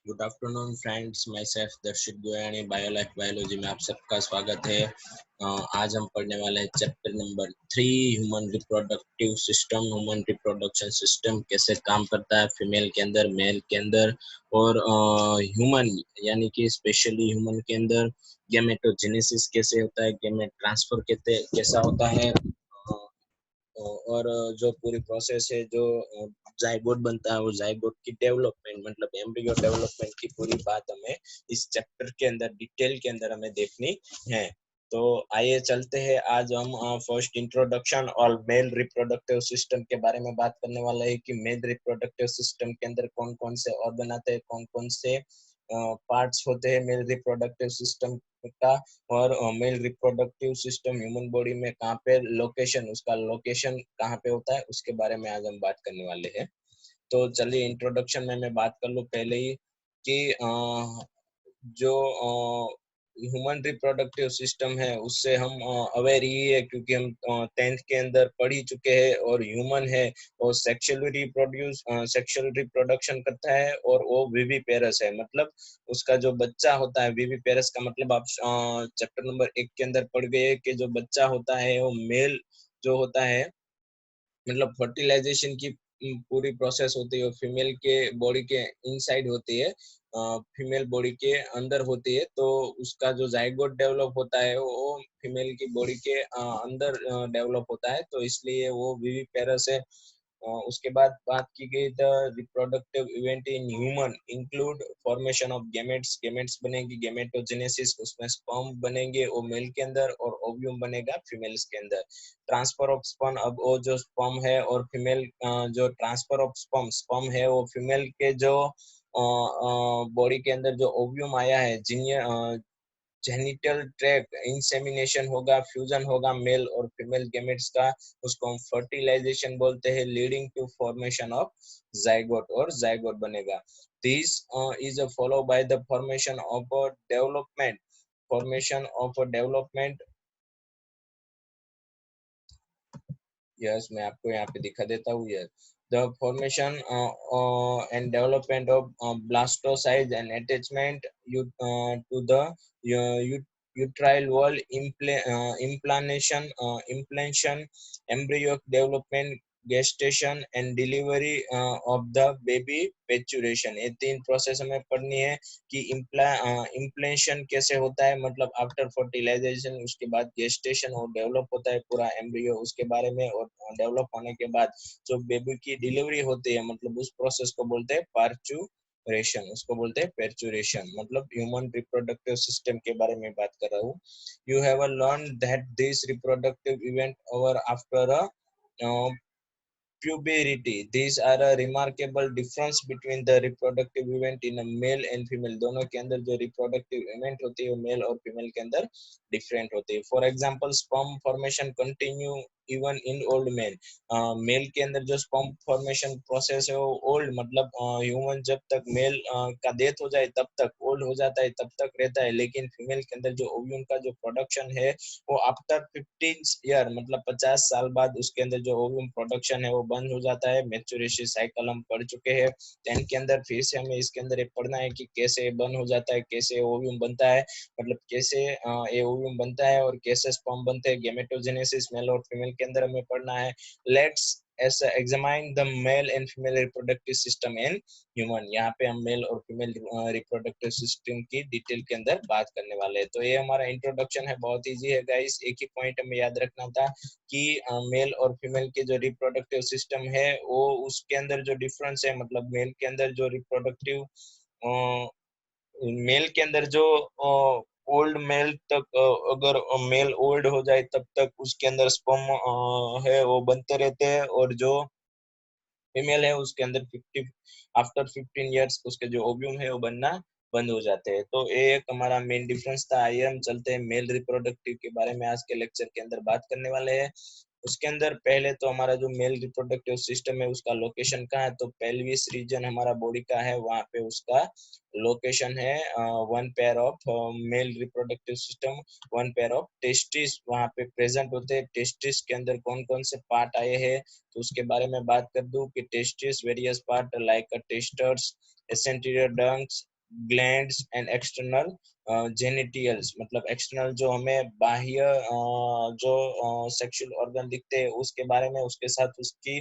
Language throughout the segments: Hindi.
Good afternoon friends, my self दर्शित गोयानी बायोलाइफ बायोलॉजी में आप सबका स्वागत है। आज हम पढ़ने वाले हैं chapter number 3 human reproductive system. Human reproduction system कैसे काम करता है फीमेल के अंदर, मेल के अंदर और ह्यूमन यानी कि स्पेशली ह्यूमन के अंदर गैमेटोजेनेसिस कैसे होता है, गैमेट ट्रांसफर कैसा होता है और जो पूरी प्रोसेस है, जो जाइगोट बनता है, वो जाइगोट की डेवलपमेंट मतलब एम्ब्रियो डेवलपमेंट की पूरी बात हमें इस चैप्टर के अंदर डिटेल के अंदर हमें देखनी है। तो आइए चलते हैं। आज हम फर्स्ट इंट्रोडक्शन और मेल रिप्रोडक्टिव सिस्टम के बारे में बात करने वाला है कि मेल रिप्रोडक्टिव सिस्टम के अंदर कौन कौन से ऑर्गन आते हैं, कौन कौन से पार्ट्स होते हैं मेल रिप्रोडक्टिव सिस्टम का, और male reproductive system human body में कहाँ पे लोकेशन, उसका लोकेशन कहाँ पे होता है, उसके बारे में आज हम बात करने वाले हैं। तो चलिए इंट्रोडक्शन में मैं बात कर लूँ पहले ही कि जो ह्यूमन रिप्रोडक्टिव सिस्टम है उससे हम अवेयर ही है, क्योंकि हम 10th के अंदर पढ़ ही चुके हैं। और ह्यूमन है और सेक्सुअल रिप्रोडक्शन करता है और वो विविपेरस है, मतलब उसका जो बच्चा होता है। विविपेरस का मतलब आप चैप्टर नंबर 1 के अंदर पढ़ गए कि जो बच्चा होता है वो मेल जो होता है, मतलब फर्टिलाइजेशन की पूरी प्रोसेस होती है वो फीमेल के बॉडी के इनसाइड होती है, फीमेल बॉडी के अंदर होती है। तो उसका जो जाइगोट डेवलप होता है वो फीमेल की बॉडी के अंदर डेवलप होता है, तो इसलिए वो विविपेरस है। उसके बाद बात की गई the reproductive event in human include formation of gametes. Gametes बनेगी, गेमेटोजेनेसिस, उसमें स्पर्म बनेंगे वो मेल के अंदर और ओव्यूम बनेगा फीमेल्स के अंदर। ट्रांसफर ऑफ स्पर्म, अब वो जो स्पर्म है और फीमेल जो ट्रांसफर ऑफ स्पर्म है वो फीमेल के जो बॉडी के अंदर जो ओव्यूम आया है, जेनिटल ट्रैक्ट इंसेमिनेशन होगा, फ्यूजन होगा मेल और फीमेल गेमेट्स का, उसको हम फर्टिलाइजेशन बोलते हैं, leading to formation of zygote, और जाइगोट बनेगा। This is follow by the formation of development, formation of development. Yes, मैं आपको यहाँ पे दिखा देता हूँ। Yes, the formation and development of blastocyst and attachment to the uterine wall, implantation, embryo development, gestation and delivery of the baby, maturation। ये 3 प्रोसेस हमें पढ़नी है कि इम्प्लेशन कैसे होता है, मतलब आफ्टर फर्टिलाइजेशन, उसके बाद गेस्टेशन और डेवलप होता है पूरा एम्ब्रियो उसके बारे में, और डेवलप होने के बाद जो बेबी की डिलीवरी होती है, मतलब उस प्रोसेस को बोलते हैं पार्चुरेशन, उसको बोलते हैं पेर्चुरेशन। मतलब ह्यूमन रिप्रोडक्टिव सिस्टम के बारे में बात कर रहा हूँ। You have learn that this reproductive event over after a puberty. These are a remarkable difference between the reproductive event in a male and female। दोनों के अंदर जो reproductive event होती है वो मेल और फीमेल के अंदर डिफरेंट होती है। For example sperm formation continue even in old male. Male के अंदर जो स्पर्म फॉर्मेशन प्रोसेस है वो ओल्ड, मतलब ह्यूमन जब तक मेल का डेथ हो जाए तब तक ओल्ड हो जाता है, तब तक रहता है। लेकिन फीमेल के अंदर जो ओव्यूम का जो प्रोडक्शन है वो आफ्टर 15 ईयर, मतलब 50 साल बाद उसके अंदर जो ओव्यूम प्रोडक्शन है वो बंद हो जाता है। मैच्योरेशन साइकिल हम पढ़ चुके हैं 10 के अंदर, फिर से हमें इसके अंदर एक पढ़ना है कि कैसे बंद हो जाता है, कैसे ओव्यूम बनता है, मतलब कैसे ये ओव्यूम बनता है और कैसे स्पर्म बनते हैं। गेमेटोजेनेसिस मेल और फीमेल के अंदर हमें पढ़ना है। Let's examine the male and female reproductive system in human. यहाँ पे हम मेल और फीमेल रिप्रोडक्टिव सिस्टम की डिटेल के अंदर बात करने वाले हैं। तो ये हमारा इंट्रोडक्शन है, बहुत इजी है गाइस। एक ही पॉइंट हमें याद रखना था कि मेल और फीमेल के जो रिप्रोडक्टिव सिस्टम है वो उसके अंदर जो डिफरेंस है, मतलब मेल के अंदर जो रिप्रोडक्टिव, मेल के अंदर जो ओल्ड मेल तक, अगर मेल ओल्ड हो जाए तब तक उसके अंदर स्पर्म है वो बनते रहते हैं, और जो फीमेल है उसके अंदर 50 आफ्टर 15 इयर्स उसके जो ओव्यूम है वो बनना बंद हो जाते हैं। तो ये एक हमारा मेन डिफरेंस था। आइए हम चलते हैं मेल रिप्रोडक्टिव के बारे में आज के लेक्चर के अंदर बात करने वाले हैं। उसके अंदर पहले तो हमारा जो मेल रिप्रोडक्टिव सिस्टम है उसका लोकेशन कहाँ है, तो पेल्विस रीजन हमारा बॉडी का है, वहाँ पे उसका लोकेशन है। One pair of male reproductive system, one pair of testis वहाँ पे प्रेजेंट होते हैं। टेस्टिस के अंदर कौन कौन से पार्ट आए हैं, तो उसके बारे में बात कर दूं कि testis various part like testes, एसेंटीरियर ducts, glands and external genitals, मतलब एक्सटर्नल जो हमें बाह्य जो सेक्सुअल ऑर्गन दिखते हैं उसके बारे में, उसके साथ उसकी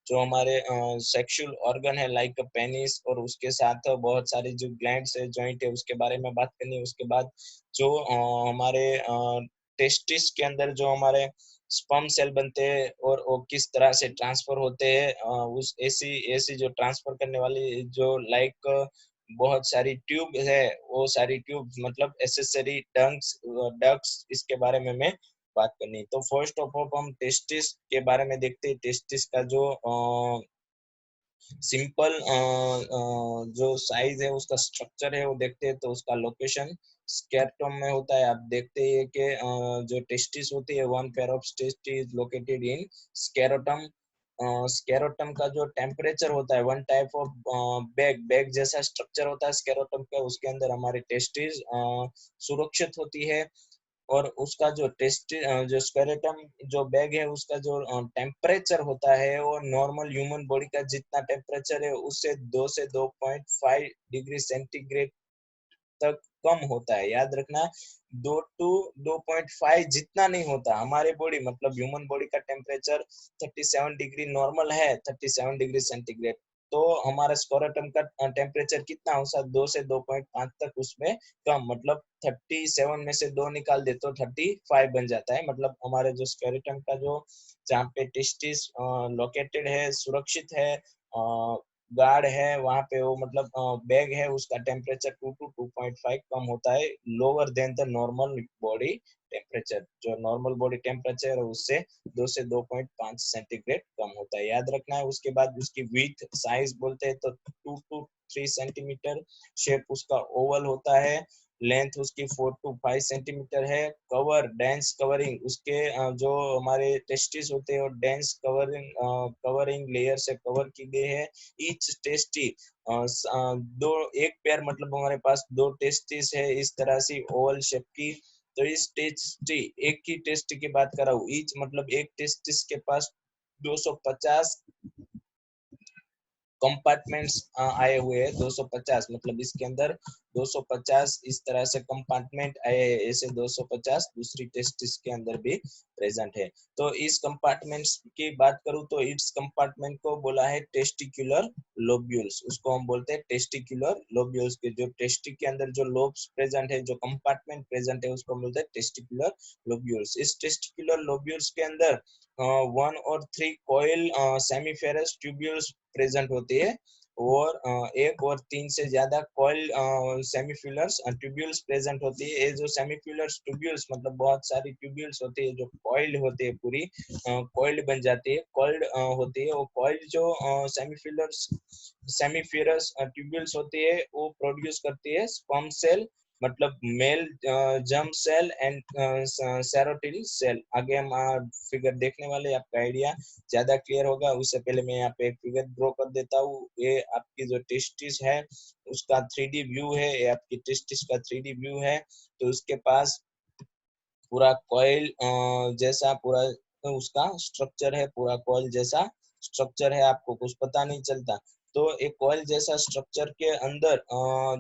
जो हमारे सेक्सुअल ऑर्गन है लाइक पेनिस, और उसके साथ बहुत सारी जो ग्लैंड्स है, जॉइंट है, उसके बारे में बात करनी है। उसके बाद जो हमारे टेस्टिस के अंदर जो हमारे स्पर्म सेल बनते हैं और वो किस तरह से ट्रांसफर होते हैं, उस ऐसी ऐसी जो ट्रांसफर करने वाली जो लाइक बहुत सारी ट्यूब है, वो सारी ट्यूब मतलब एसेसरी डंक्स डक्स, इसके बारे में मैं बात करनी। तो फर्स्ट ऑफ ऑल हम टेस्टिस के बारे में देखते हैं। टेस्टिस का जो सिंपल जो साइज है, उसका स्ट्रक्चर है, वो देखते हैं। तो उसका लोकेशन स्केरोटम में होता है। आप देखते हैं कि जो टेस्टिस होती है, one pair of testis located in scrotum. Scrotum का जो टेम्परेचर होता है, one type of bag bag जैसा स्ट्रक्चर होता है स्केरोटम का, उसके अंदर हमारी टेस्टिस सुरक्षित होती है। और उसका जो टेस्ट जो स्केलेटन जो बैग है, उसका जो टेम्परेचर होता है, वो नॉर्मल ह्यूमन बॉडी का जितना टेम्परेचर है उससे 2 से 2.5 डिग्री सेंटीग्रेड तक कम होता है। याद रखना, 2 to 2.5 जितना नहीं होता। हमारे बॉडी मतलब ह्यूमन बॉडी का टेम्परेचर 37 डिग्री नॉर्मल है, 37 डिग्री सेंटीग्रेड। तो हमारा स्कोरेटम का टेम्परेचर कितना हो सकता, 2 से 2.5 तक, उसमें कम, मतलब 37 में से 2 निकाल दे तो 35 बन जाता है। मतलब हमारे जो स्केलेटन का जो जहाँ पे टेस्टिस लोकेटेड है, सुरक्षित है, गार्ड है, वहां पे वो मतलब बैग है, उसका टेम्परेचर 2 to 2.5 कम होता है, lower than the normal body temperature. जो नॉर्मल बॉडी टेम्परेचर है उससे 2 से 2.5 सेंटीग्रेड कम होता है। याद रखना है। उसके बाद उसकी विथ साइज बोलते हैं तो 2 to 3 सेंटीमीटर। शेप उसका ओवल होता है। लेंथ उसकी 4 to 5 सेंटीमीटर है। कवर डेंस कवरिंग, उसके जो हमारे टेस्टिस होते हैं और डेंस कवरिंग कवरिंग लेयर से कवर की गई है। ईच टेस्टी दो, एक पेयर मतलब हमारे पास 2 टेस्टिस है इस तरह से ओवल शेप की। तो इस टेस्टी, एक ही टेस्टी की बात कर रहा हूँ, ईच मतलब एक टेस्टिस के पास 250 कंपार्टमेंट्स आए हुए हैं। 250 मतलब इसके अंदर 250 इस तरह से कंपार्टमेंट आए हैं। ऐसे 250 दूसरी टेस्टिस के अंदर भी प्रेजेंट है। तो इस कंपार्टमेंट्स की बात करूं तो इस कंपार्टमेंट को बोला है टेस्टिकुलर लोब्यूल्स। उसको हम बोलते हैं टेस्टिकुलर लोब्यूल्स। के जो टेस्टी के अंदर जो लोब्स प्रेजेंट है, जो कंपार्टमेंट प्रेजेंट है, उसको हम बोलते हैं टेस्टिकुलर लोब्यूल्स। इस टेस्टिकुलर लोब्यूल्स के अंदर 1 और 3 कॉइल सेमीफेरस ट्यूब्यूल्स प्रेजेंट होती है, और 1 और 3 से ज्यादा कॉइल सेमीफ्यूलर्स ट्यूब्यूल्स प्रेजेंट होती है। ये जो सेमीफ्यूलर्स ट्यूब्यूल्स मतलब बहुत सारी ट्यूब्यूल्स होती है जो कॉइल होती है, पूरी कॉइल्ड बन जाती है, कॉइल्ड होती है। वो कॉइल्ड जो सेमीफ्यूलर्स सेमीफियरस ट्यूब्यूल्स होती है, वो प्रोड्यूस करती है स्पर्म सेल, मतलब male germ cell and Sertoli cell. आगे हम फिगर देखने वाले, आपका आइडिया ज्यादा क्लियर होगा। उससे पहले मैं यहाँ पे एक फिगर ड्रॉ कर देता हूँ। ये आपकी जो टेस्टिस है उसका 3D व्यू है, ये आपकी टेस्टिस का 3D व्यू है। तो उसके पास पूरा कॉइल जैसा पूरा उसका स्ट्रक्चर है, पूरा कॉइल जैसा स्ट्रक्चर है, आपको कुछ पता नहीं चलता। तो एक कॉइल जैसा स्ट्रक्चर के अंदर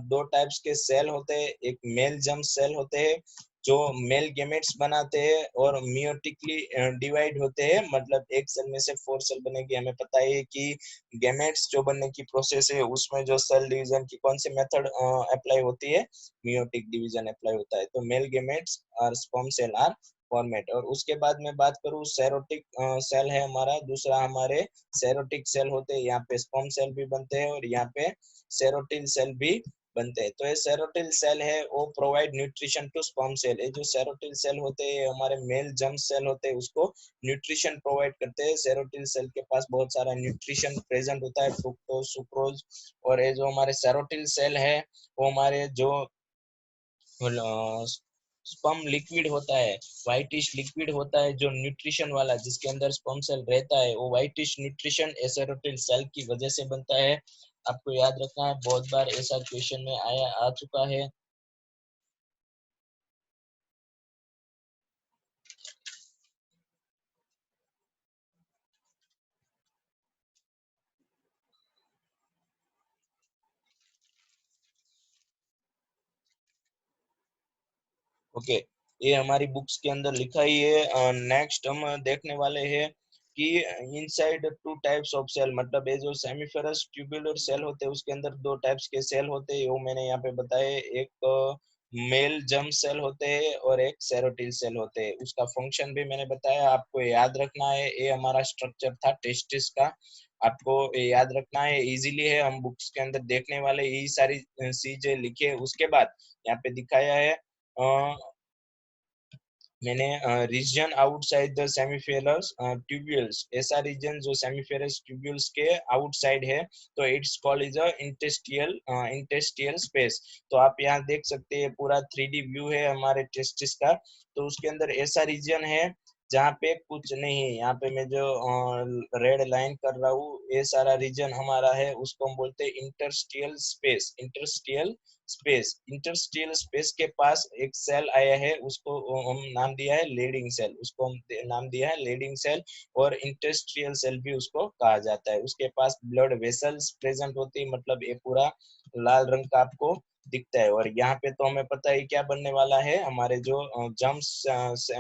2 टाइप्स के सेल होते हैं। एक मेल जर्म सेल होते हैं जो मेल गेमेट्स बनाते हैं और मियोटिकली डिवाइड होते हैं, मतलब एक सेल में से 4 सेल बनेगी। हमें पता है कि गेमेट्स जो बनने की प्रोसेस है उसमें जो सेल डिवीजन की कौन सी मेथड अप्लाई होती है, मियोटिक डिवीजन अप्लाई होता है। तो मेल गेमेट्स और स्पर्म सेल आर फॉर्मेट। और उसके बाद मैं बात करूं, सेरोटिक सेल है हमारा दूसरा। हमारे सेरोटिक सेल होते हैं, यहाँ पे स्पर्म सेल भी बनते हैं और यहाँ पे सेरोटिल सेल भी बनते हैं। तो ये सेरोटिल सेल है, वो provide nutrition to sperm cell. ये जो सेरोटिल सेल होते हैं हमारे मेल जर्म सेल होते हैं, उसको न्यूट्रिशन प्रोवाइड करते हैं। सेरोटिल सेल के पास बहुत सारा न्यूट्रिशन प्रेजेंट होता है, फ्रुक्टोज सुक्रोज। और ये जो हमारे सेरोटिल सेल है वो हमारे जो स्पर्म लिक्विड होता है, व्हाइटिश लिक्विड होता है जो न्यूट्रिशन वाला, जिसके अंदर स्पर्म सेल रहता है, वो व्हाइटिश न्यूट्रिशन एसेरोटिल सेल की वजह से बनता है। आपको याद रखना है, बहुत बार ऐसा क्वेश्चन में आया आ चुका है। ओके, ये हमारी बुक्स के अंदर लिखा ही है। नेक्स्ट हम देखने वाले हैं कि inside two types of cell, मतलब ये जो सेमीफेरस ट्यूबुलर सेल होते हैं उसके अंदर दो टाइप्स के सेल होते हैं, वो मैंने यहाँ पे बताए। एक मेल जर्म सेल होते हैं और एक सेरोटिल सेल होते हैं। उसका फंक्शन भी मैंने बताया, आपको याद रखना है। ये हमारा स्ट्रक्चर था टेस्टिस का, आपको ये याद रखना है, इजीली है। हम बुक्स के अंदर देखने वाले यही सारी चीजें लिखे। उसके बाद यहाँ पे दिखाया है मैंने reason outside the seminiferous tubules, ऐसा रीजन जो सेमीफेरस ट्यूब्यूल्स के आउटसाइड है, तो इट्स कॉल्ड इज इंटेस्टियल स्पेस। तो आप यहाँ देख सकते हैं पूरा 3D व्यू है हमारे टेस्टिस का। तो उसके अंदर ऐसा रीजन है जहाँ पे कुछ नहीं है। यहाँ पे मैं जो रेड लाइन कर रहा हूँ, ये सारा रीजन हमारा है, उसको हम बोलते हैं इंटरस्टियल स्पेस। इंटरस्टियल स्पेस के पास एक सेल आया है, उसको हम नाम दिया है लीडिंग सेल, उसको हम नाम दिया है लीडिंग सेल। और इंटरस्टियल सेल भी उसको कहा जाता है। उसके पास ब्लड वेसल्स प्रेजेंट होती है, मतलब ये पूरा लाल रंग का आपको दिखता है। और यहाँ पे तो हमें पता है क्या बनने वाला है, हमारे जो जम्स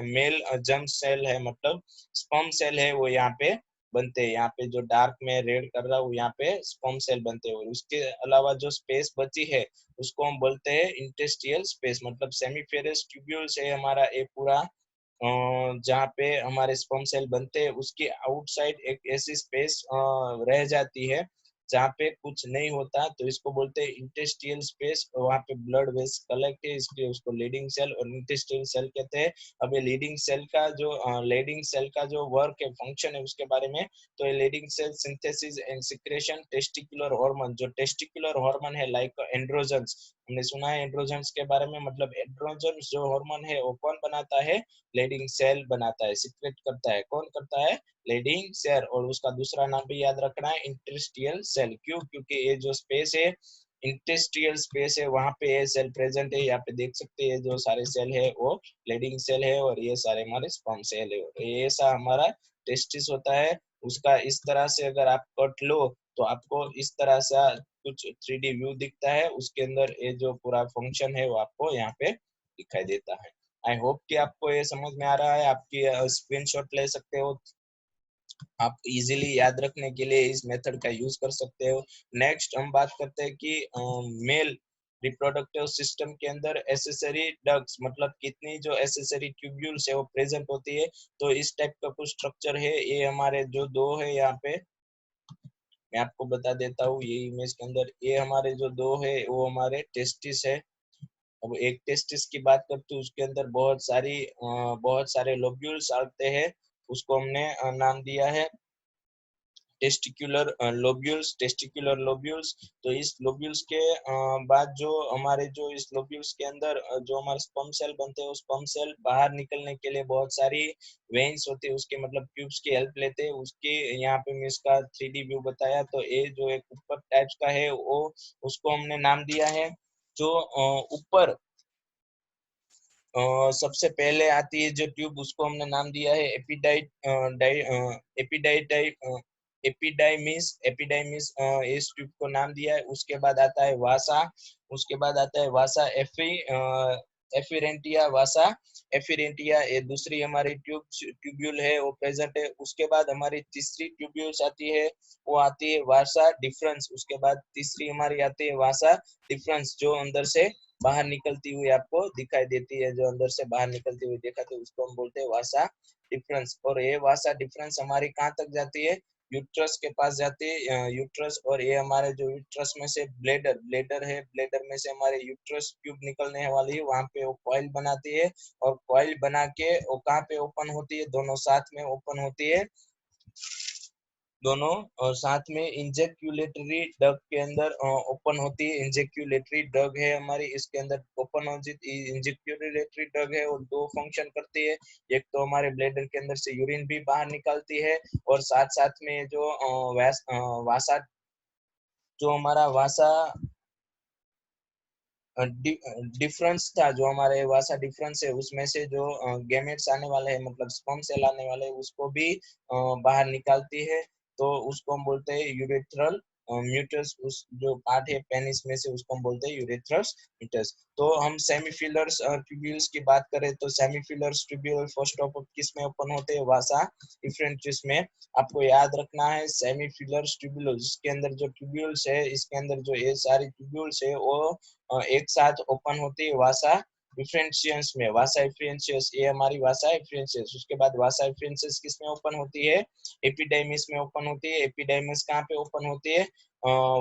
मेल जम्प सेल है, मतलब स्पर्म सेल है, वो यहाँ पे बनते हैं। यहाँ पे जो डार्क में रेड कर रहा हूँ, यहाँ पे स्पर्म सेल बनते हैं। और उसके अलावा जो स्पेस बची है उसको हम बोलते हैं इंटेस्टियल स्पेस, मतलब सेमीफेरस ट्यूब्यूल्स है हमारा ये पूरा, जहाँ पे हमारे स्पर्म सेल बनते हैं उसके आउटसाइड एक ऐसी स्पेस रह जाती है जहाँ पे कुछ नहीं होता, तो इसको बोलते हैं इंटेस्टियल स्पेस। वहाँ पे ब्लड वेस कलेक्ट है, इसलिए उसको लीडिंग सेल और इंटेस्टियल सेल कहते हैं। अब ये लीडिंग सेल का जो वर्क है, फंक्शन है, उसके बारे में। तो ये leading cell synthesis and secretion testicular hormone, जो टेस्टिकुलर हार्मोन है लाइक एंड्रोजन्स, हमने सुना है एंड्रोजन्स के बारे में, मतलब एंड्रोजन्स जो हार्मोन है वो कौन बनाता है, लीडिंग सेल बनाता है, सिक्रेट करता है। कौन करता है, लीडिंग सेल। और उसका दूसरा नाम भी याद रखना है, इंटरस्टियल सेल। क्यों, क्योंकि ये जो स्पेस है, इंटरस्टियल स्पेस है, वहां पे ये सेल प्रेजेंट है। यहाँ पे देख सकते हैं जो सारे सेल है वो लीडिंग सेल है, और ये सारे हमारे स्पर्म सेल है। और ये ऐसा हमारा टेस्टिस होता है। उसका इस तरह से अगर आप कट लो तो आपको इस तरह से कुछ 3D व्यू दिखता है। उसके अंदर ये जो पूरा फंक्शन है वो आपको यहाँ पे दिखाई देता है। आई होप कि आपको ये समझ में आ रहा है। आपकी स्क्रीनशॉट ले सकते हो, आप इजीली याद रखने के लिए इस मेथड का यूज कर सकते हो। नेक्स्ट हम बात करते हैं कि मेल रिप्रोडक्टिव सिस्टम के अंदर एसेसरी डक्ट्स, मतलब कितनी जो एसेसरी ट्यूब्यूल्स है वो प्रेजेंट होती है। तो इस टाइप का कुछ स्ट्रक्चर है, ये हमारे जो दो है यहाँ पे मैं आपको बता देता हूँ। ये इमेज के अंदर ये हमारे जो दो है वो हमारे टेस्टिस है। अब एक टेस्टिस की बात करते हैं, उसके अंदर बहुत सारे लोब्यूल्स आते हैं। उसको हमने नाम दिया है टेस्टिकुलर लोब्यूल्स। तो इस लोब्यूल्स के बाद जो हमारे जो इस लोब्यूल्स के अंदर जो हमारे स्पर्म सेल बनते हैं, उस स्पर्म सेल बाहर निकलने के लिए बहुत सारी वेन्स होती है उसके, मतलब ट्यूब्स की हेल्प लेते हैं उसके। यहाँ पे मैं इसका 3D व्यू बताया। तो ये जो एक ऊपर टाइप्स का है वो, उसको हमने नाम दिया है जो ऊपर सबसे पहले आती है जो ट्यूब, उसको हमने नाम दिया है एपिडाइमिस इस ट्यूब को नाम दिया है। उसके बाद आता है वासा, उसके बाद आता है वासा एफिरेंटिया वासा एफिरेंटिया, ये दूसरी हमारी ट्यूब्यूल है वो प्रेजेंट है। उसके बाद हमारी तीसरी ट्यूब्यूल्स आती है, वो आती है वासा डिफरेंस। उसके बाद तीसरी हमारी आती है वासा डिफरेंस, जो अंदर से बाहर निकलती हुई आपको दिखाई देती है, जो अंदर से बाहर निकलती हुई दिखाती है, उसको हम बोलते हैं वासा डिफरेंस। और ये वासा डिफरेंस हमारी कहाँ तक जाती है, यूट्रस के पास जाती है, यूट्रस। और ये हमारे जो यूट्रस में से ब्लेडर है, ब्लेडर में से हमारे यूट्रस ट्यूब निकलने वाली है, वहां पे वो कॉइल बनाती है। और कॉइल बना के वो कहाँ पे ओपन होती है, दोनों साथ में ओपन होती है, दोनों और साथ में इंजेक्यूलेटरी डग के अंदर ओपन होती है। इंजेक्यूलेटरी डग है हमारी, इसके अंदर ओपन हो जाती है। इंजेक्यूलेटरी डग है और दो फंक्शन करती है, एक तो हमारे ब्लैडर के अंदर से यूरिन भी बाहर निकालती है, और साथ साथ में जो वासा, जो हमारा वासा डिफरेंस था, जो हमारे वासा डिफरेंस है, उसमें से जो गैमेट्स आने वाले हैं, मतलब स्पर्म सेल आने वाले हैं, उसको भी बाहर निकालती है। तो उसको हम बोलते हैं यूरेथ्रल म्यूटस, उस जो पार्ट है पेनिस में से उसको हम बोलते हैं यूरेथ्रस म्यूटस। तो हम सेमीफिलर्स ट्यूब्यूल्स की बात करें तो सेमीफिलर्स ट्यूब्यूल फर्स्ट ऑफ किस में ओपन होते हैं, वासा डिफरेंशियस में। आपको याद रखना है सेमीफिलर्स ट्यूब्यूल, इसके अंदर जो ट्यूब्यूल्स है, इसके अंदर जो ये सारी ट्यूब्यूल्स है वो एक साथ ओपन होती है वासा डिफरेंशियस में। वासा डिफरेंशियस ये हमारी वासा डिफरेंशियस। उसके बाद वासा डिफरेंशियस किस में ओपन होती है, एपिडाइमिस में ओपन होती है। एपिडाइमिस कहाँ पे ओपन होती है,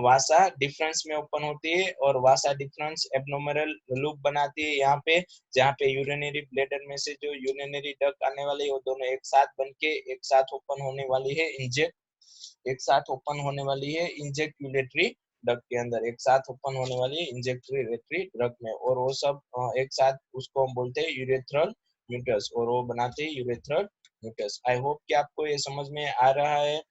वासा डिफरेंस में ओपन होती है, और वासा डिफरेंस एब्नोर्मल लूप बनाती है यहाँ पे, जहाँ पे यूरिनरी ब्लैडर में से जो यूरिनरी डक्ट आने वाली है वो दोनों एक साथ बनके एक साथ ओपन होने वाली है, एक साथ ओपन होने वाली है इंजेक्यूलेटरी डक्ट के अंदर, एक साथ ओपन होने वाली है इंजेक्यूलेटरी डक्ट में, और वो सब एक साथ उसको हम बोलते हैं यूरेथ्रल म्यूटस, और वो बनाते हैं यूरेथ्रल म्यूटस। आई होप कि आपको ये समझ में आ रहा है,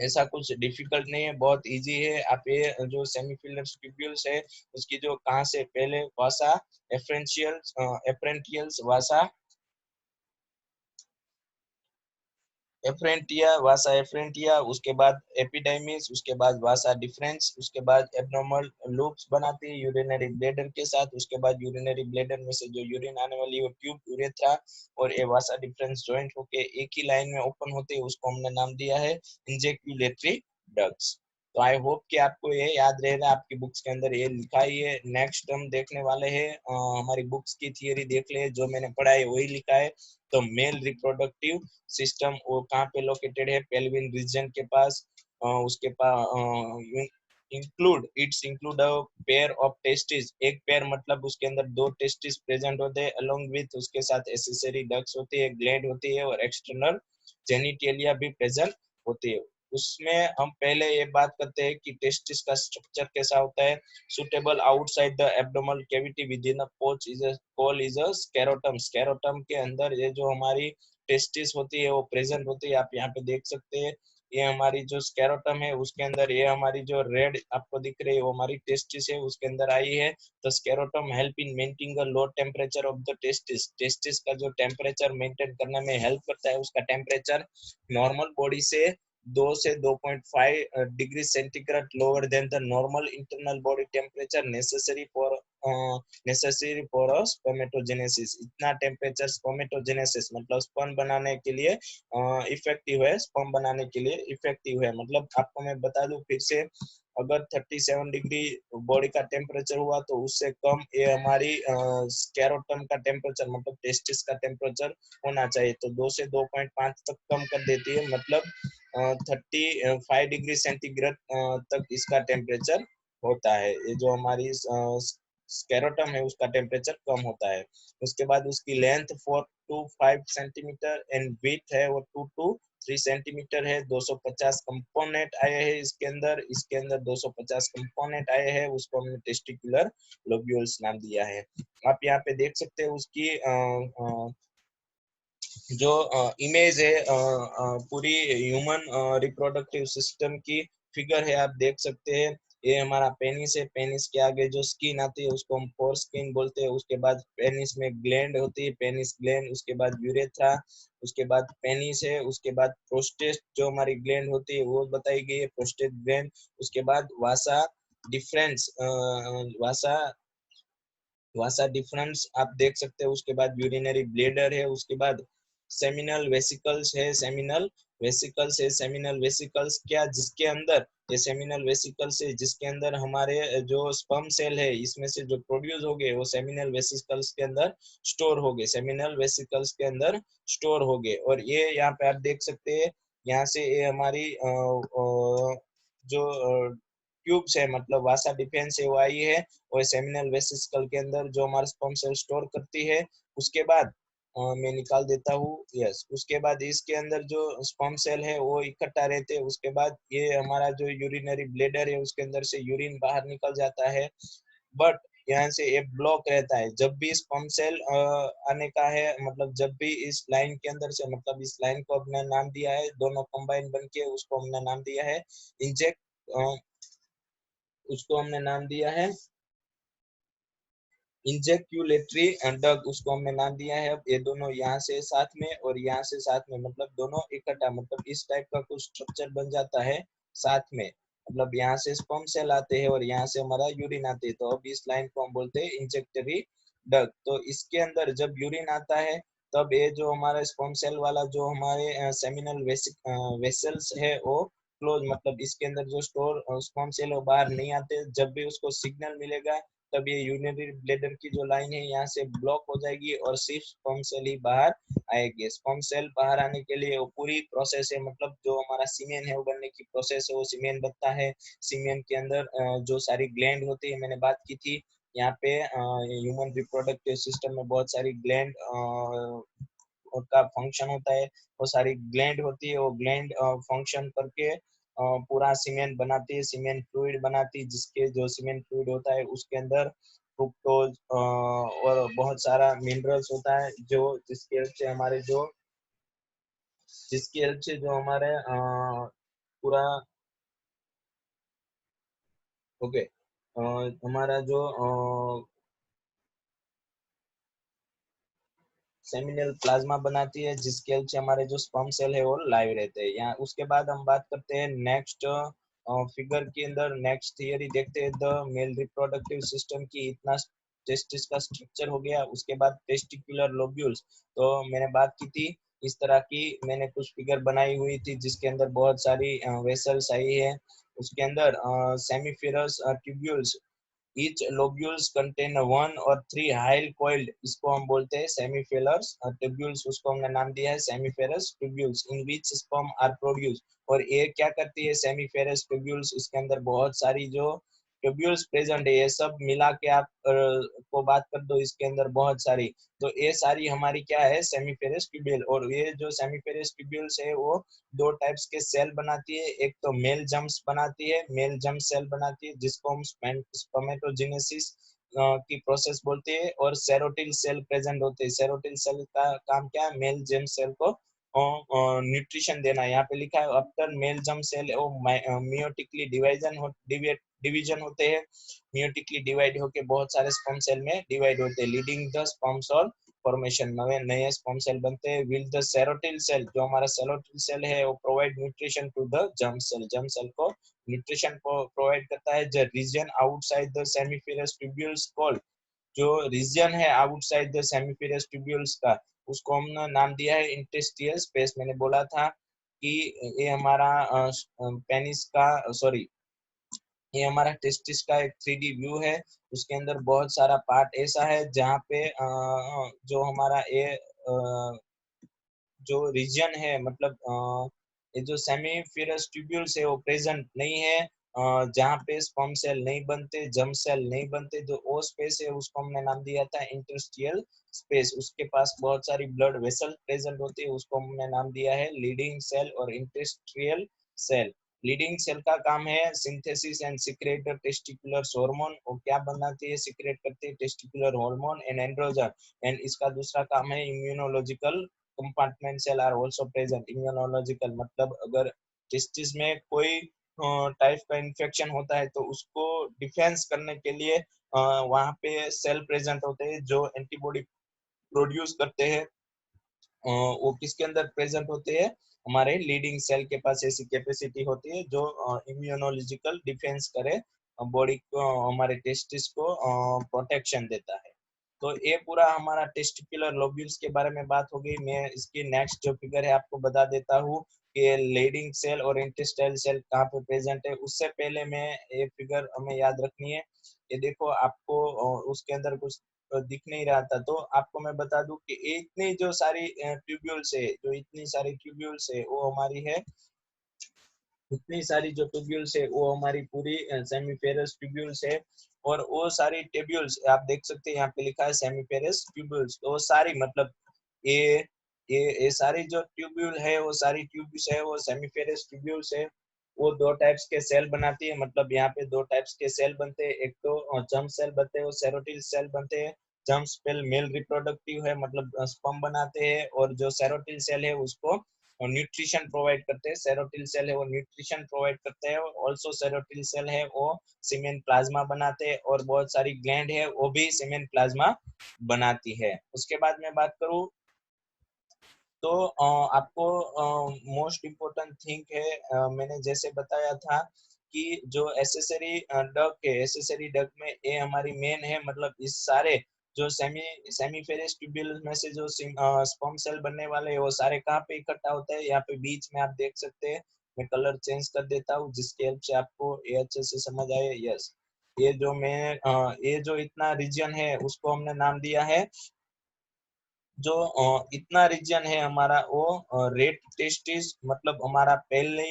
ऐसा कुछ डिफिकल्ट नहीं है, बहुत इजी है। आप ये जो सेमीफिलर ट्यूब्यूल्स है उसकी जो कहाँ से पहले वासा एफरेंटियल्स वासा एफ्रेंटिया, वासा एफ्रेंटिया, उसके बाद एपिडाइमिस, उसके बाद वासा डिफरेंस, उसके बाद एब्नॉर्मल लूप्स बनाती है यूरिनरी ब्लैडर के साथ। उसके बाद यूरिनरी ब्लैडर में से जो यूरिन आने वाली है वो ट्यूब यूरेथ्रा और ए वासा डिफरेंस जॉइंट होके एक ही लाइन में ओपन होते हैं, उसको हमने नाम दिया है इंजेक्यूलेटरी डक्ट्स। तो आई होप कि आपको ये याद रहेगा, आपकी बुक्स के अंदर ये लिखा ही है। नेक्स्ट हम देखने वाले हैं हमारी बुक्स की थियरी देख ले, जो मैंने पढ़ा है वही लिखा है। तो मेल रिप्रोडक्टिव सिस्टम वो कहाँ पे लोकेटेड है, पेल्विन रीजन के पास, उसके पास include a pair of testis, एक पेयर मतलब उसके अंदर दो टेस्टिस प्रेजेंट होते हैं, अलोंग विथ उसके साथ एसेसरी डक्ट्स होती है, ग्लैंड होती है, और एक्सटर्नल जेनिटेलिया भी प्रेजेंट होती है। उसमें हम पहले ये बात करते हैं कि टेस्टिस का स्ट्रक्चर कैसा होता है। Suitable outside the abdominal cavity within a pouch is called is a scrotum. Scrotum के अंदर ये जो हमारी टेस्टिस होती है वो प्रेजेंट होती है, आप यहाँ पे देख सकते हैं। ये हमारी जो स्केरोटम है उसके अंदर ये हमारी जो रेड आपको दिख रही है वो हमारी टेस्टिस है, उसके अंदर आई है। तो scrotum help in maintaining the low temperature of the testis. Testis का जो टेम्परेचर मेंटेन करने में हेल्प करता है, उसका टेम्परेचर नॉर्मल बॉडी से 2 से 2.5 degree centigrade lower than the normal internal body temperature necessary for spermatogenesis. इतना टेम्परेचर स्पर्मेटोजेनेसिस मतलब स्पर्म बनाने के लिए इफेक्टिव है, स्पर्म बनाने के लिए इफेक्टिव है। मतलब आपको मैं बता दूं फिर से, अगर 37 डिग्री बॉडी का टेम्परेचर हुआ तो उससे कम ये हमारी स्केरोटम का टेम्परेचर मतलब टेस्टिस का टेम्परेचर होना चाहिए। तो 2 से 2.5 तक कम कर देती है, मतलब 35 डिग्री सेंटीग्रेड तक इसका टेम्परेचर होता है। ये जो हमारी स्केरोटम है उसका टेम्परेचर कम होता है। उसके बाद उसकी length 4 to 5 centimetre and width है वो 2 to 3 सेंटीमीटर है। 250 कंपोनेंट आए हैं इसके अंदर 250 कंपोनेंट आए हैं, उसको हमने टेस्टिकुलर लोब्यूल्स नाम दिया है। आप यहाँ पे देख सकते हैं उसकी जो इमेज है पूरी ह्यूमन रिप्रोडक्टिव सिस्टम की फिगर है, आप देख सकते हैं। ये हमारा पेनिस है, पेनिस के आगे जो स्किन आती है उसको हम फोर स्किन बोलते हैं। उसके बाद पेनिस में ग्लैंड होती है, पेनिस ग्लैंड, उसके बाद यूरेथ्रा, उसके बाद पेनिस है, उसके बाद प्रोस्टेट जो हमारी ग्लैंड होती है वो बताई गई है, प्रोस्टेट ग्लैंड। उसके बाद वासा डिफरेंस, वासा वासा डिफरेंस आप देख सकते हो। उसके बाद यूरिनरी ब्लेडर है, उसके बाद सेमिनल वेसिकल्स है, सेमिनल वेसिकल्स क्या, जिसके अंदर ये सेमिनल वेसिकल्स है जिसके अंदर हमारे जो स्पर्म सेल है इसमें से जो प्रोड्यूस हो गए वो सेमिनल वेसिकल्स के अंदर स्टोर हो गए, सेमिनल वेसिकल्स के अंदर स्टोर हो गए। और ये यहाँ पे आप देख सकते हैं, यहाँ से ये हमारी जो ट्यूब्स है मतलब वासा डिफेंस है वो आई है, और सेमिनल वेसिकल के अंदर जो हमारा स्पर्म सेल स्टोर करती है। उसके बाद मैं निकाल देता हूँ, यस। उसके बाद इसके अंदर जो स्पर्म सेल है वो इकट्ठा रहते हैं। उसके बाद ये हमारा जो यूरिनरी ब्लेडर है उसके अंदर से यूरिन बाहर निकल जाता है, बट यहाँ से एक ब्लॉक रहता है। जब भी स्पर्म सेल आने का है, मतलब जब भी इस लाइन के अंदर से, मतलब इस लाइन को हमने नाम दिया है, दोनों कंबाइन बन के उसको हमने नाम दिया है इंजेक्ट, उसको हमने नाम दिया है इंजेक्यूलेटरी डग, उसको हमने नाम दिया है। अब ये दोनों यहाँ से साथ में और यहाँ से साथ में, मतलब दोनों इकट्ठा, मतलब इस टाइप का कुछ स्ट्रक्चर बन जाता है साथ में। मतलब यहाँ से स्पर्म सेल आते हैं और यहाँ से हमारा यूरिन आते हैं। तो अब इस लाइन को हम बोलते हैं इंजेक्टरी डक्ट। तो इसके अंदर जब यूरिन आता है तब ये जो हमारा स्पर्म सेल वाला जो हमारे सेमिनल वेसल्स है वो क्लोज, मतलब इसके अंदर जो स्टोर स्पर्म सेल वो बाहर नहीं आते। जब भी उसको सिग्नल मिलेगा तब ये यूरिनरी ब्लैडर की जो लाइन है यहाँ से ब्लॉक हो जाएगी और सिर्फ स्पर्म सेल ही बाहर आएगी। स्पर्म सेल बाहर आने के लिए वो पूरी प्रोसेस है, मतलब जो हमारा सीमेन है वो बनने की प्रोसेस है, वो सीमेन बनता है। सीमेन के अंदर जो सारी ग्लैंड होती है, मैंने बात की थी यहाँ पे ह्यूमन रिप्रोडक्टिव सिस्टम में बहुत सारी ग्लैंड का फंक्शन होता है। वो सारी ग्लैंड होती है, वो ग्लैंड फंक्शन करके पूरा सीमेंट बनाती है, सीमेंट फ्लूइड बनाती है, जिसके जो सीमेंट फ्लूइड होता है उसके अंदर फ्रुक्टोज और बहुत सारा मिनरल्स होता है, जो जिसकी हेल्प से हमारे जो जिसकी हेल्प से जो हमारे पूरा ओके हमारा जो सेमिनल प्लाज्मा बनाती है, जिसके हेल्प से हमारे जो स्पर्म सेल है वो लाइव रहते हैं। यहाँ उसके बाद हम बात करते हैं नेक्स्ट फिगर के अंदर, नेक्स्ट थियरी देखते हैं द मेल रिप्रोडक्टिव सिस्टम की। इतना टेस्टिस का स्ट्रक्चर हो गया, उसके बाद टेस्टिकुलर लोब्यूल्स। तो मैंने बात की थी इस तरह की, मैंने कुछ फिगर बनाई हुई थी जिसके अंदर बहुत सारी वेसल्स आई है। उसके अंदर सेमीफेरस tubules, each lobules contain one or three highly coiled, इसको हम बोलते हैं सेमीफेलर्स ट्यूब्यूल्स, उसको हमने नाम दिया है seminiferous tubules, in which sperm are produce. और ये क्या करती है सेमीफेरस ट्यूब्यूल्स, इसके अंदर बहुत सारी जो ट्यूब्यूल्स प्रेजेंट है, ये सब मिला के आप को बात कर दो, इसके अंदर बहुत सारी, तो ये सारी हमारी क्या है सेमीफेरस ट्यूब्यूल। और ये जो सेमीफेरस ट्यूब्यूल्स है वो दो टाइप्स के सेल बनाती है। एक तो मेल जम्स बनाती है, मेल जम्प सेल बनाती है जिसको हम स्पर्मेटोजेनेसिस की प्रोसेस बोलते हैं। और सेरोटिल सेल प्रेजेंट होते हैं। सेरोटिल सेल का काम क्या है, मेल जम्प सेल को न्यूट्रिशन देना। यहाँ पे लिखा है आफ्टर मेल जम्प सेल मियोटिकली डिवीजन होते हैं, मियोटिकली डिवाइड होके बहुत सारे स्पर्म सेल में डिवाइड होते हैं, leading the sperm cell formation, नए नए स्पर्म सेल बनते हैं। विल द सेरोटिल सेल, जो हमारा सेरोटिल सेल है वो provide nutrition to the germ cell, germ cell को न्यूट्रिशन प्रोवाइड करता है। The region outside the seminiferous tubules called, जो रीजन है आउटसाइड द सेमीफेरस ट्यूब्यूल्स का, उसको हमने नाम दिया है इंटेस्टियल स्पेस। मैंने बोला था कि ये हमारा पेनिस का सॉरी ये हमारा टेस्टिस का एक 3D व्यू है। उसके अंदर बहुत सारा पार्ट ऐसा है जहाँ पे जो हमारा ये जो रीजन है, मतलब ये जो सेमीफेरस ट्यूब्यूल्स है वो प्रेजेंट नहीं है, जहाँ पे स्पर्म सेल नहीं बनते, जर्म सेल नहीं बनते, जो ओ स्पेस है उसको हमने नाम दिया था इंटरस्टियल स्पेस। उसके पास बहुत सारी ब्लड वेसल प्रेजेंट होती है, उसको हमने नाम दिया है लीडिंग सेल और इंटरस्टियल सेल। लीडिंग सेल का काम है synthesis and secrete testicular hormone, वो क्या बनाती है, सीक्रेट करती है testicular hormone and androgen. And इसका दूसरा काम है immunological compartment cell are also present. Immunological मतलब अगर टेस्टिस में कोई टाइप का इन्फेक्शन होता है तो उसको डिफेंस करने के लिए वहाँ पे सेल प्रेजेंट होते हैं जो एंटीबॉडी प्रोड्यूस करते हैं। वो किसके अंदर प्रेजेंट होते हैं, हमारे लीडिंग सेल के पास ऐसी कैपेसिटी होती है जो इम्यूनोलॉजिकल डिफेंस करे, बॉडी को, हमारे टेस्टिस को प्रोटेक्शन देता है। तो ये पूरा हमारा टेस्टिकुलर लोब्यूल्स के बारे में बात हो गई। मैं इसकी नेक्स्ट जो फिगर है आपको बता देता हूँ कि लीडिंग सेल और इंटेस्टाइल सेल कहाँ पे प्रेजेंट है। उससे पहले मैं ये फिगर हमें याद रखनी है। ये देखो आपको उसके अंदर कुछ दिख नहीं रहा था, तो आपको मैं बता दूं कि इतनी जो सारी ट्यूब्यूल्स है, जो इतनी सारी ट्यूब्यूल्स है वो हमारी है, इतनी सारी जो ट्यूब्यूल्स है वो हमारी पूरी सेमीफेरस ट्यूब्यूल्स है। और वो सारी ट्यूब्यूल्स आप देख सकते हैं यहाँ पे लिखा है सेमीफेरस ट्यूब्यूल्स, तो वो सारी मतलब ये ये सारी जो ट्यूब्यूल है वो सारी ट्यूब्स है वो सेमीफेरस ट्यूब्यूल्स है। वो दो टाइप्स के सेल बनाती है, मतलब यहाँ पे दो टाइप्स के सेल बनते हैं, एक तो जर्म सेल बनते हैं, वो सेरोटिल सेल बनते हैं। जर्म सेल मेल रिप्रोडक्टिव है, मतलब स्पर्म बनाते हैं, और जो सेरोटिल सेल है उसको और न्यूट्रिशन प्रोवाइड करते हैं। सेरोटिल सेल है वो न्यूट्रिशन प्रोवाइड करते हैं। ऑल्सो सेरोटिल सेल है वो सीमेन प्लाज्मा बनाते हैं, और बहुत सारी ग्लैंड है वो भी सीमेन प्लाज्मा बनाती है। उसके बाद मैं बात करूँ तो आपको मोस्ट इम्पोर्टेंट थिंग है, मैंने जैसे बताया था कि जो एसेसरी डक है, एसेसरी डक में ये हमारी मेन है, मतलब इस सारे जो सेमीफेरस ट्यूब्यूल में से जो स्पर्म सेल बनने वाले हैं वो सारे कहाँ पे इकट्ठा होता है, यहाँ पे बीच में आप देख सकते हैं। मैं कलर चेंज कर देता हूँ जिसके हेल्प से आपको ये अच्छे से समझ आए। यस, ये जो ये जो इतना रीजन है उसको हमने नाम दिया है, जो इतना रीजन है हमारा वो रेट टेस्टिस, मतलब हमारा पहले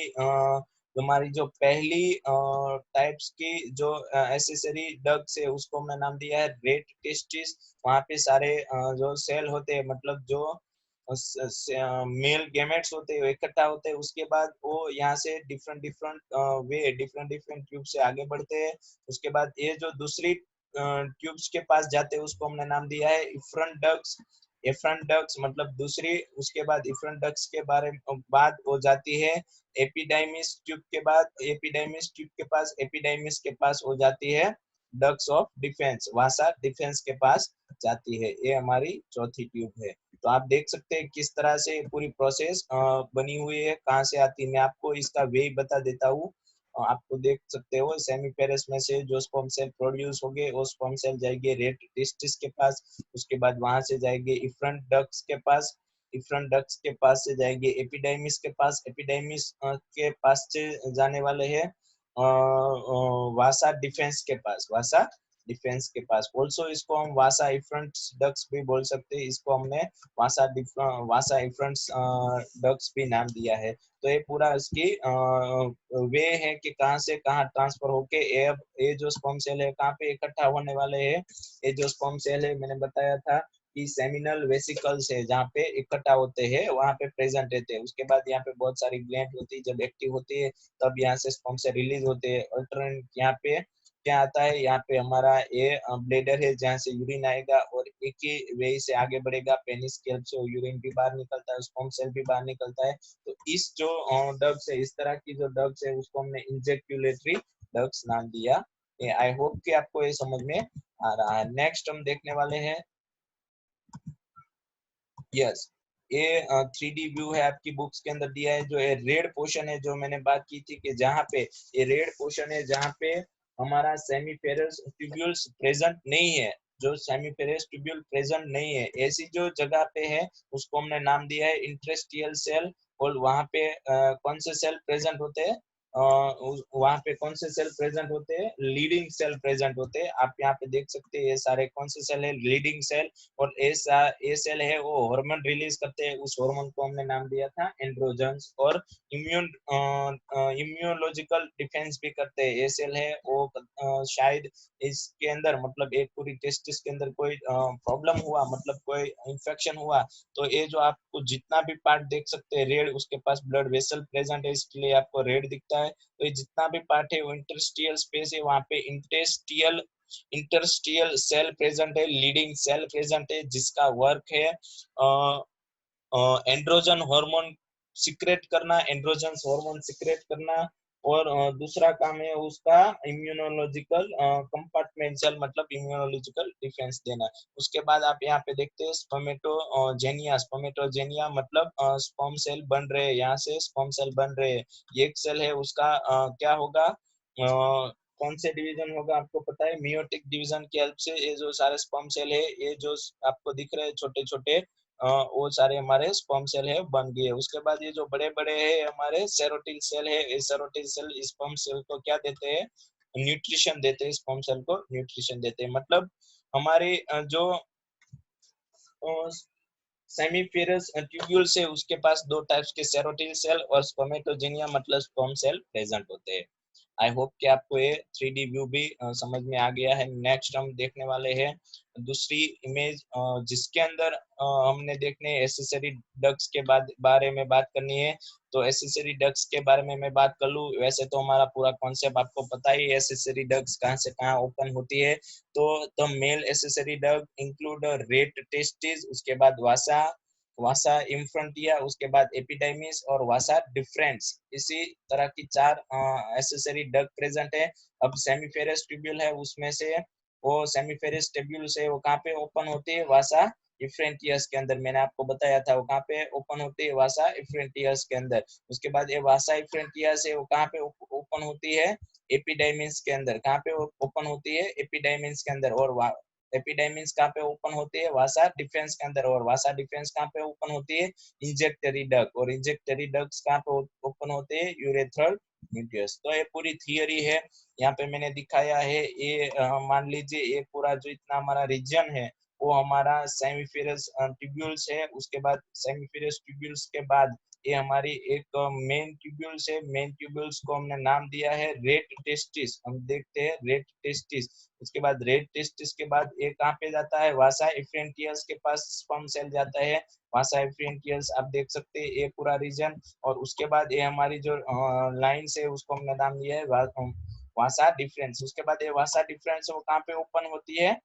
हमारी जो पहली टाइप्स की जो एसेसरी डग्स है उसको हमने नाम दिया है रेट टेस्टिस। वहाँ पे सारे जो सेल होते हैं, मतलब जो मेल गैमेट्स होते हैं इकट्ठा होते हैं, उसके बाद वो यहाँ से different different way different different tube से आगे बढ़ते हैं। उसके बाद ये जो दूसरी ट्यूब्स के पास जाते हैं उसको हमने नाम दिया है इफ्रंट डक्स। इफ्रंट डक्स मतलब दूसरी, उसके बाद इफ्रंट डक्स के बारे में बात हो जाती है एपिडाइमिस ट्यूब के बाद, एपिडाइमिस ट्यूब के पास, एपिडाइमिस के पास हो जाती है ducts of deferens, vasa deferens के पास जाती है। ये हमारी चौथी ट्यूब है। तो आप देख सकते हैं किस तरह से पूरी प्रोसेस बनी हुई है, कहाँ से आती है। मैं आपको इसका वे बता देता हूँ। आपको देख सकते हो सेमीपेरस में से जो स्पर्म सेल प्रोड्यूस होंगे वो स्पर्म सेल जाएंगे रेट टेस्टिस के पास, उसके बाद वहां से जाएंगे इफ्रंट डक्स के पास, इफ्रंट डक्स के पास से जाएंगे एपिडाइमिस के पास, एपिडाइमिस के पास से जाने वाले हैं वासा डिफेंस के पास, वासा डिफेंस के पास। ऑल्सो इसको हम वासा इफ्रंट डक्स भी बोल सकते हैं, इसको हमने वासा इफ्रंट डक्स भी नाम दिया है। तो ये पूरा इसकी वे है कि कहाँ से कहाँ ट्रांसफर होके ये जो स्पर्म सेल है कहाँ पे इकट्ठा होने वाले हैं। ये जो स्पर्म सेल है मैंने बताया था कि सेमिनल वेसिकल्स है जहाँ पे इकट्ठा होते हैं, वहाँ पे प्रेजेंट रहते हैं। उसके बाद यहाँ पे बहुत सारी ग्लैंड होती है, जब एक्टिव होती है तब यहाँ से स्पर्म से रिलीज होते हैं। अल्टरनेट यहाँ पे क्या आता है, यहाँ पे हमारा ये ब्लेडर है जहाँ से यूरिन आएगा और एक ही वे से आगे बढ़ेगा, पेनिस के हेल्प से यूरिन भी बाहर निकलता है, स्पर्म सेल भी बाहर निकलता है। तो इस जो डग्स है, इस तरह की जो डग्स है उसको हमने इंजेक्यूलेटरी डग्स नाम दिया। आई होप कि आपको ये समझ में आ रहा है। नेक्स्ट हम देखने वाले हैं, यस, ये 3D व्यू है आपकी बुक्स के अंदर दिया है। जो ये रेड पोर्शन है जो मैंने बात की थी कि जहाँ पे ये रेड पोर्शन है जहाँ पे हमारा सेमीफेरस ट्यूब्यूल्स प्रेजेंट नहीं है, जो सेमीफेरस ट्यूब्यूल प्रेजेंट नहीं है ऐसी जो जगह पे है उसको हमने नाम दिया है इंटरेस्टियल सेल। और वहाँ पे कौन से सेल प्रेजेंट होते हैं, वहाँ पे कौन से सेल प्रेजेंट होते हैं, लीडिंग सेल प्रेजेंट होते हैं। आप यहाँ पे देख सकते हैं ये सारे कौन से सेल है, लीडिंग सेल। और ऐसा ए सेल है वो हार्मोन रिलीज करते हैं, उस हार्मोन को हमने नाम दिया था एंड्रोजन्स। और इम्यूनोलॉजिकल डिफेंस भी करते हैं। ए सेल है वो शायद इसके अंदर मतलब एक पूरी टेस्टिस के अंदर कोई प्रॉब्लम हुआ, मतलब कोई इंफेक्शन हुआ, तो ये जो आपको जितना भी पार्ट देख सकते हैं रेड, उसके पास ब्लड वेसल प्रेजेंट है इसलिए आपको रेड दिखता है। तो ये जितना भी पार्ट है वो इंटरस्टियल स्पेस है, वहाँ पे इंटरस्टियल सेल प्रेजेंट है, लीडिंग सेल प्रेजेंट है जिसका वर्क है एंड्रोजन हार्मोन सिक्रेट करना, एंड्रोजन हार्मोन सिक्रेट करना। और दूसरा काम है उसका इम्यूनोलॉजिकल कंपार्टमेंटल मतलब इम्यूनोलॉजिकल डिफेंस देना। उसके बाद आप यहाँ पे देखते हैं स्पर्मेटोजेनिया, स्पर्मेटोजेनिया मतलब स्पर्म सेल बन रहे हैं, यहाँ से स्पर्म सेल बन रहे हैं। ये एक सेल है उसका क्या होगा, कौन से डिवीजन होगा आपको पता है, मियोटिक डिवीजन की हेल्प से ये जो सारे स्पर्म सेल है, ये जो आपको दिख रहे हैं छोटे छोटे वो सारे हमारे स्पर्म सेल है बन गए। उसके बाद ये जो बड़े बड़े है हमारे सेरोटिल सेल है, ये सेरोटिल सेल स्पर्म सेल को क्या देते हैं, न्यूट्रिशन देते हैं, स्पर्म सेल को न्यूट्रिशन देते हैं। मतलब हमारे जो सेमीफेरस ट्यूब्यूल से उसके पास दो टाइप्स के सेरोटिल सेल और स्पर्मेटोजेनिया मतलब स्पर्म सेल प्रेजेंट होते हैं। आई होप कि आपको ये 3D व्यू भी समझ में आ गया है। नेक्स्ट हम देखने वाले हैं दूसरी इमेज जिसके अंदर हमने देखने एसेसरी डक्स के बारे में बात करनी है। तो एसेसरी डक्स के बारे में मैं बात कर लूँ, वैसे तो हमारा पूरा कॉन्सेप्ट आपको पता ही है, एसेसरी डक्स कहाँ से कहाँ ओपन होती है। तो the male accessory duck include rate testis, उसके बाद वासा, वासा इन्फ्रंटिया, उसके बाद एपिडाइमिस और वासा डिफरेंस। इसी तरह की चार एसेसरी डक प्रेजेंट है। अब सेमीफेरस ट्यूब्यूल है उसमें से वो सेमीफेरस ट्यूब्यूल से वो कहाँ पे ओपन होती है, वासा इफ्रेंटियस के अंदर। मैंने आपको बताया था वो कहाँ पे ओपन होती है, वासा इफ्रेंटियस के अंदर। उसके बाद ये वासा इफ्रेंटियस है वो कहाँ पे ओपन होती है, एपिडाइमिस के अंदर कहाँ पे ओपन होती है? एपिडाइमिस के अंदर। और एपिडाइमिस कहाँ पे ओपन होती है? वासा डिफरेंस के अंदर। और वासा डिफरेंस कहाँ पे ओपन होती है? इंजेक्टरी डक्ट। और इंजेक्टरी डक्ट्स कहाँ पे ओपन होते हैं? Urethral nucleus. तो ये पूरी थियरी है, यहाँ पे मैंने दिखाया है। ये मान लीजिए ये पूरा जो इतना हमारा रीजन है वो हमारा सेमीफेरस ट्यूब्यूल्स है। उसके बाद सेमीफेरस ट्यूब्यूल्स के बाद ये हमारी एक मेन ट्यूब्यूल्स है। मेन ट्यूब्यूल्स को हमने नाम दिया है रेट टेस्टिस। हम देखते हैं रेट टेस्टिस। उसके बाद रेट टेस्टिस के बाद ये कहाँ पे जाता है? वासा एफ्रेंटियस के पास स्पर्म सेल जाता है। वासा एफ्रेंटियस आप देख सकते हैं ये पूरा रीजन। और उसके बाद ये हमारी जो लाइन है उसको हमने नाम दिया है वासा डिफरेंस। उसके बाद ये वासा डिफरेंस वो कहाँ पे ओपन होती है?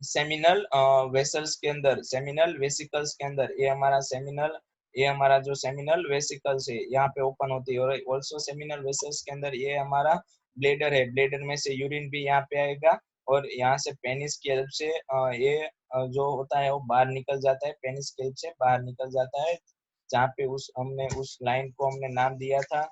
सेमिनल वेसल्स के अंदर, सेमिनल वेसिकल्स के अंदर। ये हमारा सेमिनल, ये हमारा जो सेमिनल वेसिकल्स है यहाँ पे ओपन होती है। और ऑल्सो सेमिनल वेसल्स के अंदर ये हमारा ब्लेडर है। ब्लेडर में से यूरिन भी यहाँ पे आएगा और यहाँ से पेनिस की हेल्प से ये जो होता है वो बाहर निकल जाता है। पेनिस की हेल्प से बाहर निकल जाता है, जहाँ पे उस लाइन को हमने नाम दिया था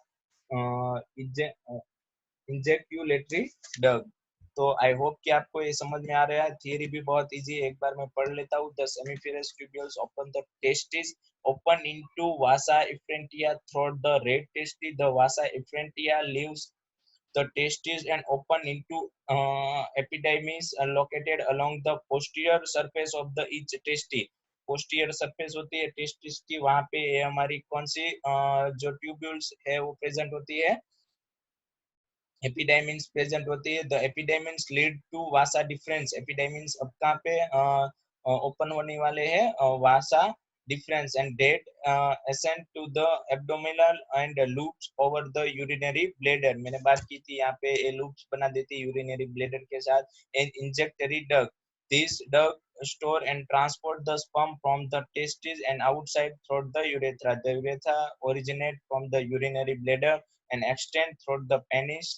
इंजेक्यूलेटरी डग। तो आई होप कि आपको ये समझ में आ रहा है। थियरी भी बहुत इजी है, एक बार मैं पढ़ लेता हूँ। The seminiferous tubules open the testis open into vasa efferentia through the red testis. The vasa efferentia leaves the testis and open into epidermis located along the posterior surface of the each testis. Posterior surface होती है टेस्टिस की, वहां पे ये हमारी कौन सी जो ट्यूब्यूल्स है वो प्रेजेंट होती है? एपिडाइमिन्स प्रेजेंट होती है। The epididymis lead to vasa deferens. Epididymis अब कहाँ पे ओपन होने वाले हैं? Vasa deferens and that ascend to the abdominal and loops over the urinary bladder. मैंने बात की थी यहाँ पे ये लूप्स बना देती है यूरिनरी ब्लेडर के साथ। And ejaculatory duct, this duct store and transport the sperm from the testes and outside through the urethra. The urethra originate from the urinary bladder and extend through the penis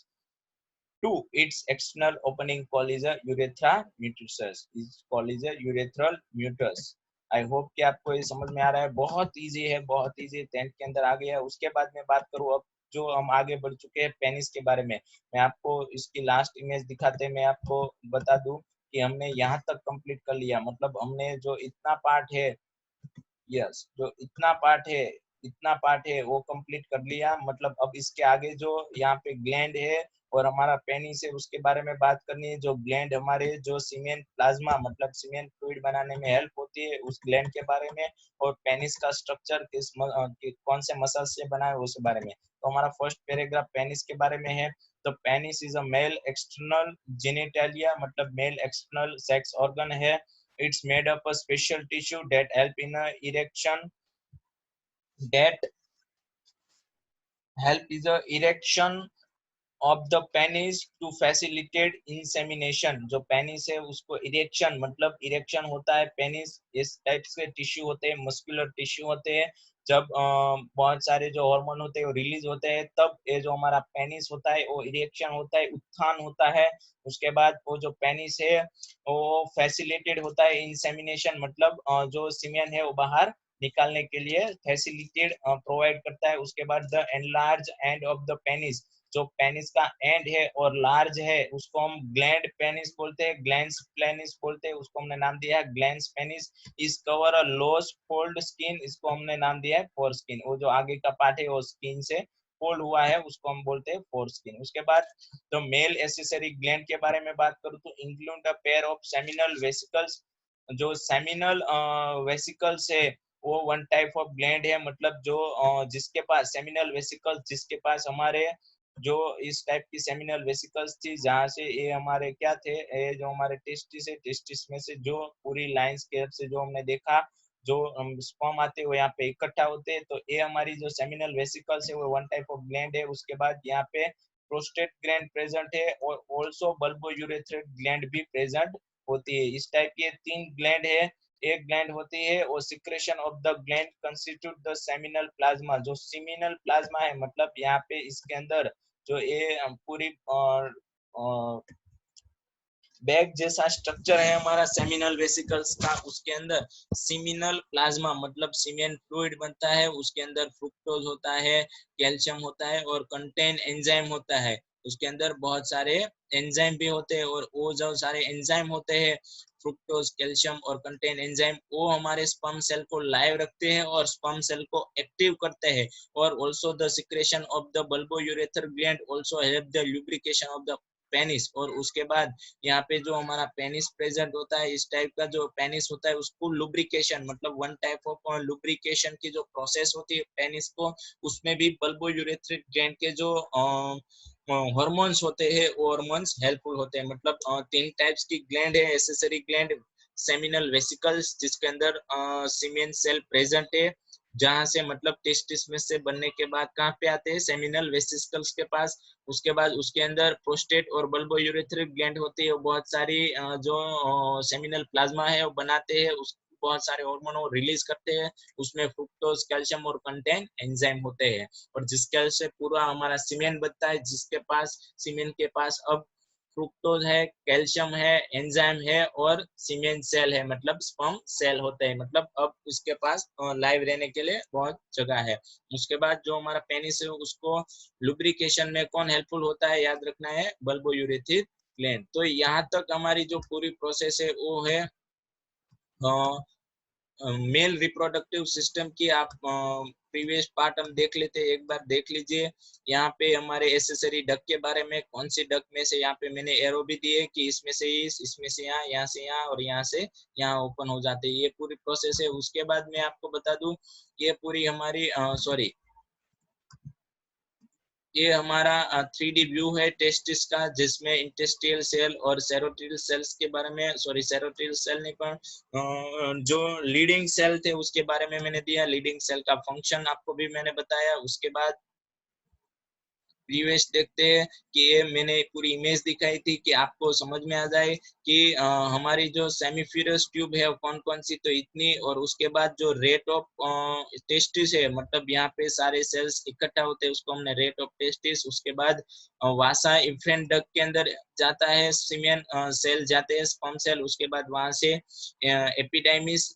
to its external opening called is a urethra mutus, is called is a urethral mutus. I hope कि आपको ये समझ में आ रहा है। बहुत इजी है, बहुत इजी। 10th के अंदर आ गया है। उसके बाद में बात करूँ अब जो हम आगे बढ़ चुके हैं पेनिस के बारे में। मैं आपको इसकी लास्ट इमेज दिखाते मैं आपको बता दूं कि हमने यहाँ तक कंप्लीट कर लिया। मतलब हमने जो इतना पार्ट है, यस जो इतना पार्ट है वो कंप्लीट कर लिया। मतलब अब इसके आगे जो यहाँ पे ग्लैंड है और हमारा पेनिस है उसके बारे में बात करनी है। जो ग्लैंड हमारे जो सीमेन प्लाज्मा मतलब सीमेन फ्लूइड बनाने में हेल्प होती है उस ग्लैंड के बारे में। और पेनिस का स्ट्रक्चर कौन से मसल से बना है उस बारे में। तो हमारा फर्स्ट पैराग्राफ पेनिस के बारे में है। तो penis is a male external genitalia, मतलब मेल एक्सटर्नल सेक्स ऑर्गन है। It's made up of special tissue that help in a erection, that help is a erection of the penis to facilitate insemination. जो पेनिस है उसको इरेक्शन, मतलब इरेक्शन होता है पेनिस। इस टाइप के टिश्यू होते हैं, मस्कुलर टिश्यू होते हैं। जब बहुत सारे जो हार्मोन होते हैं वो रिलीज होते हैं तब ये जो हमारा पेनिस होता है वो इरेक्शन होता है, उत्थान होता है। उसके बाद वो जो पेनिस है वो फैसिलिटेट होता है इंसेमिनेशन, मतलब जो सीमेन है वो बाहर निकालने के लिए फैसिलिटेट प्रोवाइड करता है। उसके बाद the enlarge end of the penis, जो पेनिस का एंड है और लार्ज है उसको हम ग्लैंड पेनिस बोलते हैं, ग्लैंस पेनिस बोलते हैं। उसको हमने नाम दिया है ग्लैंस पेनिस। इस कवर अ लोस फोल्ड स्किन, इसको हमने नाम दिया है फोर स्किन। वो जो आगे का पार्ट है वो स्किन से फोल्ड हुआ है उसको हम बोलते हैं फोर स्किन। उसके बाद तो मेल एसेसरी ग्लैंड के बारे में बात करूँ तो include a pair of seminal vesicles. जो सेमिनल वेसिकल्स है वो वन टाइप ऑफ ग्लैंड है, मतलब जो जिसके पास सेमिनल वेसिकल्स, जिसके पास हमारे जो इस टाइप की सेमिनल वेसिकल्स थी जहाँ से ये हमारे क्या थे, ये जो हमारे टेस्टिस है, टेस्टिस में से जो पूरी लाइंस के से जो हमने देखा जो स्पर्म आते हैं वो यहाँ पे इकट्ठा होते हैं। तो ये हमारी जो सेमिनल वेसिकल्स है वो वन टाइप ऑफ ग्लैंड है। उसके बाद यहाँ पे प्रोस्टेट ग्लैंड प्रेजेंट है और ऑल्सो बल्बो यूरेथ्रेट ग्लैंड भी प्रेजेंट होती है। इस टाइप के तीन ग्लैंड है। एक ग्लैंड होती है और secretion of the gland constitute the seminal plasma. जो सेमिनल प्लाज्मा है मतलब यहाँ पे इसके अंदर जो ये पूरी बैग जैसा स्ट्रक्चर है हमारा सेमिनल वेसिकल्स का, उसके अंदर सीमिनल प्लाज्मा मतलब सीमेन फ्लूइड बनता है, उसके अंदर फ्रुक्टोज होता है, कैल्शियम होता है और कंटेन एंजाइम होता है। उसके अंदर बहुत सारे एंजाइम भी होते हैं और वो जो सारे एंजाइम होते हैं फ्रुक्टोज, कैल्शियम और कंटेन एंजाइम, वो हमारे स्पर्म सेल को लाइव रखते हैं और स्पर्म सेल को एक्टिव करते हैं। और also the secretion of the bulbourethral gland also help the lubrication of the penis. और उसके बाद यहाँ पे जो हमारा पेनिस प्रेजेंट होता है, इस टाइप का जो पेनिस होता है उसको लुब्रिकेशन मतलब वन टाइप ऑफ लुब्रिकेशन की जो प्रोसेस होती है पेनिस को, उसमें भी बल्बोयूरेथ्रिक ग्लैंड के जो हार्मोन्स होते हैं वो हार्मोन्स हेल्पफुल होते हैं। मतलब तीन टाइप्स की ग्लैंड है, एसेसरी ग्लैंड, सेमिनल वेसिकल्स जिसके अंदर सीमेन सेल प्रेजेंट है, जहां से मतलब टेस्टिस में से बनने के बाद कहाँ पे आते हैं, सेमिनल वेसिकल्स के पास। उसके बाद उसके अंदर प्रोस्टेट और बल्बोयूरेथ्रिक ग्लैंड होती है, बहुत सारी जो सेमिनल प्लाज्मा है वो बनाते हैं, उस बहुत सारे हार्मोन रिलीज करते हैं, उसमें फ्रुक्टोज, कैल्शियम और कंटेन एंजाइम होते हैं। और जिसके से पूरा हमारा सीमेन बनता है, जिसके पास सीमेन के पास अब फ्रुक्टोज है, कैल्शियम है, एंजाइम है और सीमेन सेल है मतलब स्पर्म सेल होते हैं। मतलब अब इसके पास लाइव रहने के लिए बहुत जगह है। उसके बाद जो हमारा पेनिस है उसको लुब्रिकेशन में कौन हेल्पफुल होता है, याद रखना है, बल्बोयूरेथ्रिक ग्लैंड। तो यहाँ तक हमारी जो पूरी प्रोसेस है वो है मेल रिप्रोडक्टिव सिस्टम की। आप प्रीवियस पार्ट हम देख लेते हैं, एक बार देख लीजिए। यहाँ पे हमारे एसेसरी डक के बारे में, कौन सी डक में से, यहाँ पे मैंने एरो भी दिए कि इसमें से इसमें से यहाँ से यहाँ और यहाँ से यहाँ ओपन हो जाते हैं, ये पूरी प्रोसेस है। उसके बाद मैं आपको बता दूं, ये पूरी हमारी सॉरी ये हमारा 3D व्यू है टेस्टिस का, जिसमें इंटेस्टियल सेल और सेरोटिल सेल्स के बारे में, सॉरी सेरोटिल सेल नहीं पर जो लीडिंग सेल थे उसके बारे में मैंने दिया, लीडिंग सेल का फंक्शन आपको भी मैंने बताया। उसके बाद प्रीवियस देखते हैं कि ये मैंने पूरी इमेज दिखाई थी कि आपको समझ में आ जाए कि हमारी जो सेमीफ्यूरस ट्यूब है कौन कौन सी, तो इतनी। और उसके बाद जो रेट ऑफ टेस्टिस है, मतलब यहाँ पे सारे सेल्स इकट्ठा होते हैं, उसको हमने रेट ऑफ टेस्टिस। उसके बाद वासा इफ्रेंट डक के अंदर जाता है, सीमेन सेल जाते हैं, स्पर्म सेल। उसके बाद वहां से एपिडाइमिस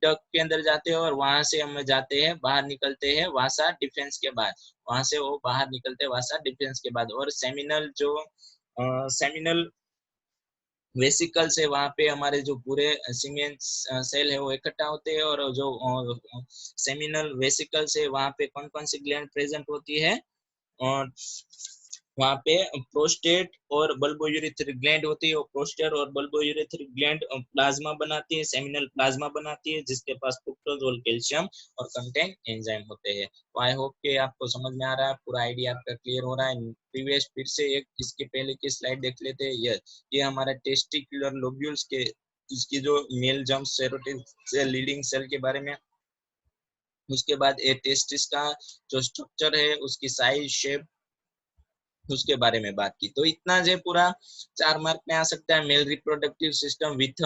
डक के अंदर जाते हैं और वहां से हम जाते हैं, बाहर निकलते हैं वासा डिफेंस के बाद, वहां से वो बाहर निकलते हैं वासा डिफेंस के बाद। और सेमिनल जो सेमिनल वेसिकल्स है, वहां पे हमारे जो पूरे सीमेन सेल है वो इकट्ठा होते हैं। और जो सेमिनल वेसिकल्स है वहां पे कौन कौन सी ग्लैंड प्रेजेंट होती है, और वहाँ पे प्रोस्टेट और बल्बोयूरेथ्रिक ग्लैंड होती है, और प्रोस्टेट और बल्बोयूरेथ्रिक ग्लैंड प्लाज्मा बनाती है, सेमिनल प्लाज्मा बनाती है, जिसके पास फ्रुक्टोज और कैल्शियम और कंटेन एंजाइम होते हैं। तो आई होप कि आपको समझ में आ रहा है, पूरा आइडिया आपका क्लियर हो रहा है। प्रीवियस फिर से एक इसके पहले की स्लाइड देख लेते हैं। ये हमारा टेस्टिकुलर लोब्यूल्स के, इसकी जो मेल जम्प सेरोटिन से लीडिंग सेल के बारे में। उसके बाद ए टेस्टिस का जो स्ट्रक्चर है, उसकी साइज, शेप, उसके बारे में बात की। तो इतना जो पूरा 4 मार्क में आ सकता है, male reproductive system with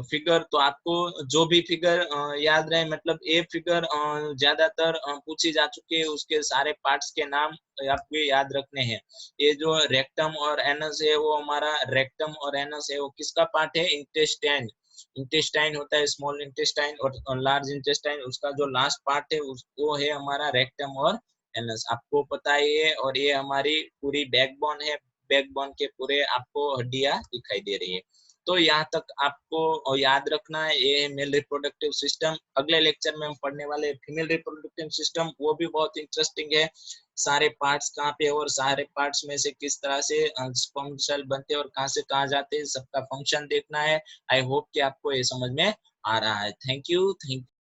figure. तो आपको जो भी फिगर याद रहे, मतलब ए फिगर ज्यादातर पूछी जा चुकी है, उसके सारे पार्ट्स के नाम आपको याद रखने हैं। ये जो रेक्टम और एनस है, वो हमारा रेक्टम और एनस है वो किसका पार्ट है, इंटेस्टाइन। इंटेस्टाइन होता है स्मॉल इंटेस्टाइन और लार्ज इंटेस्टाइन, उसका जो लास्ट पार्ट है वो है हमारा रेक्टम और एनस, आपको पता ही है। और ये हमारी पूरी बैकबोन है, बैकबोन के पूरे आपको हड्डियां दिखाई दे रही है। तो यहाँ तक आपको याद रखना है, ये है मेल रिप्रोडक्टिव सिस्टम। अगले लेक्चर में हम पढ़ने वाले फीमेल रिप्रोडक्टिव सिस्टम, वो भी बहुत इंटरेस्टिंग है। सारे पार्ट्स कहाँ पे और सारे पार्ट्स में से किस तरह से स्पर्म सेल बनते हैं और कहाँ से कहाँ जाते हैं, सबका फंक्शन देखना है। आई होप कि आपको ये समझ में आ रहा है। Thank you.